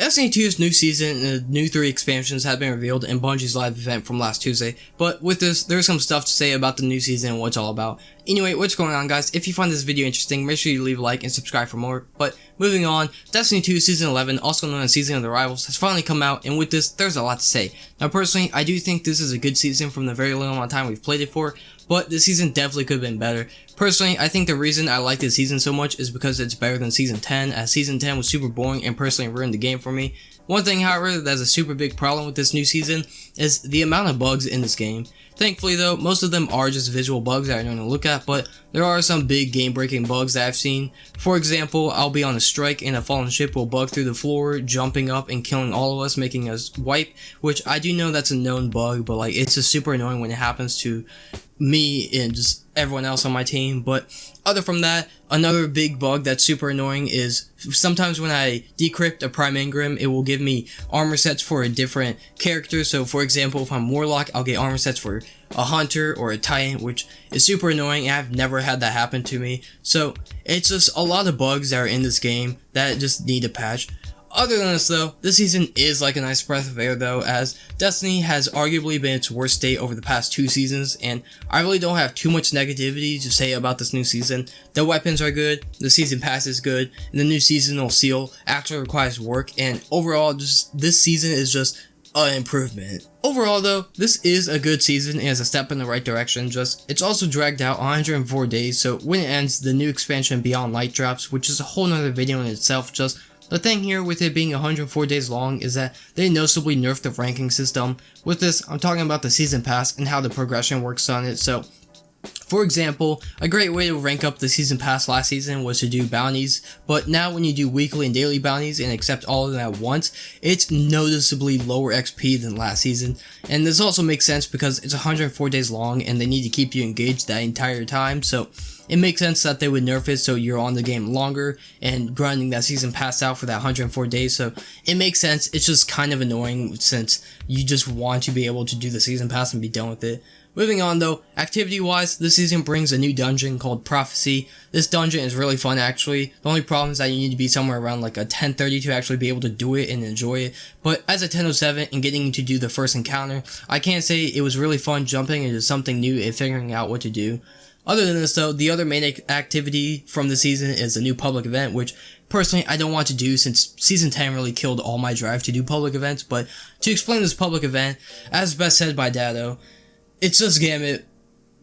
Destiny 2's new season and the new 3 expansions have been revealed in Bungie's live event from last Tuesday, but with this, there's some stuff to say about the new season and what it's all about. Anyway, what's going on, guys? If you find this video interesting, make sure you leave a like and subscribe for more. But moving on, Destiny 2 Season 11, also known as Season of the Rivals, has finally come out, and with this, there's a lot to say. Now personally, I do think this is a good season from the very little amount of time we've played it for, but this season definitely could have been better. Personally, I think the reason I like this season so much is because it's better than Season 10, as Season 10 was super boring and personally ruined the game for me. One thing, however, that's a super big problem with this new season is the amount of bugs in this game. Thankfully though, most of them are just visual bugs that I don't know to look at, but there are some big game-breaking bugs that I've seen. For example, I'll be on a strike and a fallen ship will bug through the floor, jumping up and killing all of us, making us wipe, which I do know that's a known bug, but like it's just super annoying when it happens to me and just everyone else on my team. But other from that, another big bug that's super annoying is sometimes when I decrypt a Prime Engram, it will give me armor sets for a different character. So for example, if I'm Warlock, I'll get armor sets for a Hunter or a Titan, which is super annoying, and I've never had that happen to me. So it's just a lot of bugs that are in this game that just need a patch. Other than this though, this season is like a nice breath of air though, as Destiny has arguably been its worst state over the past 2 seasons, and I really don't have too much negativity to say about this new season. The weapons are good, the season pass is good, and the new seasonal seal actually requires work, and overall just this season is just an improvement. Overall though, this is a good season and is a step in the right direction, just it's also dragged out 104 days, so when it ends, the new expansion Beyond Light drops, which is a whole nother video in itself. Just the thing here with it being 104 days long is that they noticeably nerfed the ranking system. With this, I'm talking about the season pass and how the progression works on it. So for example, a great way to rank up the season pass last season was to do bounties, but now when you do weekly and daily bounties and accept all of them at once, it's noticeably lower XP than last season. And this also makes sense because it's 104 days long and they need to keep you engaged that entire time, so it makes sense that they would nerf it so you're on the game longer and grinding that season pass out for that 104 days, so it makes sense. It's just kind of annoying since you just want to be able to do the season pass and be done with it. Moving on though, activity wise, this season brings a new dungeon called Prophecy. This dungeon is really fun actually. The only problem is that you need to be somewhere around like a 10:30 to actually be able to do it and enjoy it. But as a 10:07 and getting to do the first encounter, I can't say it was really fun jumping into something new and figuring out what to do. Other than this though, the other main activity from the season is the new public event, which personally I don't want to do since Season 10 really killed all my drive to do public events. But to explain this public event, as best said by Dado, it's just Gambit,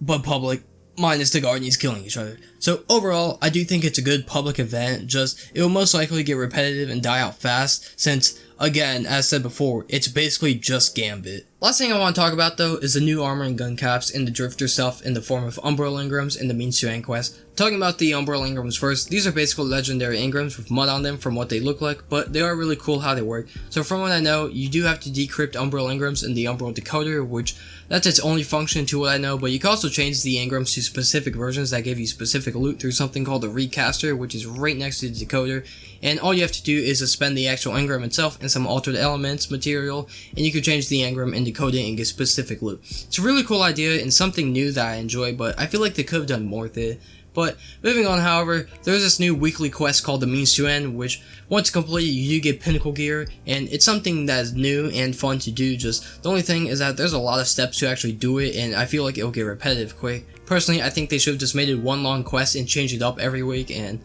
but public, minus the Guardians killing each other. So overall, I do think it's a good public event, just it will most likely get repetitive and die out fast, since, again, as said before, it's basically just Gambit. Last thing I want to talk about though is the new armor and gun caps and the drifter stuff in the form of Umbrella Engrams and the Means to End quest. Talking about the Umbrella Engrams first, these are basically legendary Engrams with mud on them from what they look like, but they are really cool how they work. So from what I know, you do have to decrypt Umbrella Engrams in the Umbrella decoder, which that's its only function to what I know, but you can also change the engrams to specific versions that give you specific loot through something called the recaster, which is right next to the decoder, and all you have to do is suspend the actual engram itself and some altered elements material, and you can change the engram and decode it and get specific loot. It's a really cool idea and something new that I enjoy, but I feel like they could have done more with it. But moving on, however, there's this new weekly quest called the Means to End, which once completed you do get pinnacle gear, and it's something that is new and fun to do. Just the only thing is that there's a lot of steps to actually do it, and I feel like it'll get repetitive quick. Personally, I think they should have just made it one long quest and changed it up every week, and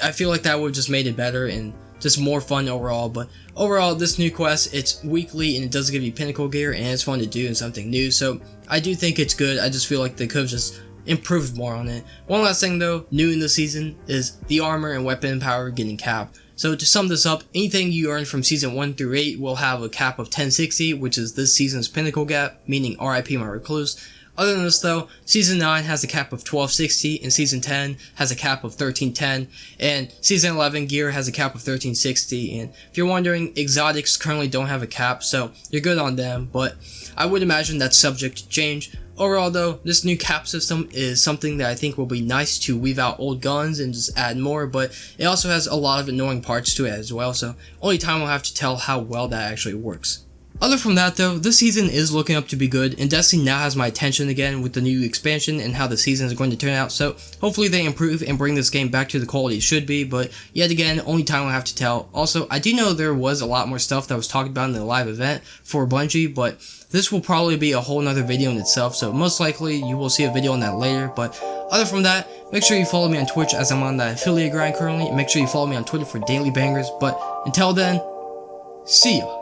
I feel like that would have just made it better and just more fun overall. But overall, this new quest, it's weekly and it does give you pinnacle gear and it's fun to do and something new, so I do think it's good. I just feel like they could have just improved more on it. One last thing though, new in this season, is the armor and weapon power getting capped. So to sum this up, anything you earn from season 1 through 8 will have a cap of 1060, which is this season's pinnacle gap, meaning RIP my recluse. Other than this though, season 9 has a cap of 1260, and season 10 has a cap of 1310, and season 11 gear has a cap of 1360, and if you're wondering, exotics currently don't have a cap, so you're good on them, but I would imagine that's subject to change. Overall though, this new cap system is something that I think will be nice to weave out old guns and just add more, but it also has a lot of annoying parts to it as well, so only time will have to tell how well that actually works. Other from that though, this season is looking up to be good, and Destiny now has my attention again with the new expansion and how the season is going to turn out, so hopefully they improve and bring this game back to the quality it should be, but yet again, only time will have to tell. Also, I do know there was a lot more stuff that was talked about in the live event for Bungie, but this will probably be a whole nother video in itself, so most likely you will see a video on that later, but other from that, make sure you follow me on Twitch as I'm on that affiliate grind currently, and make sure you follow me on Twitter for daily bangers, but until then, see ya.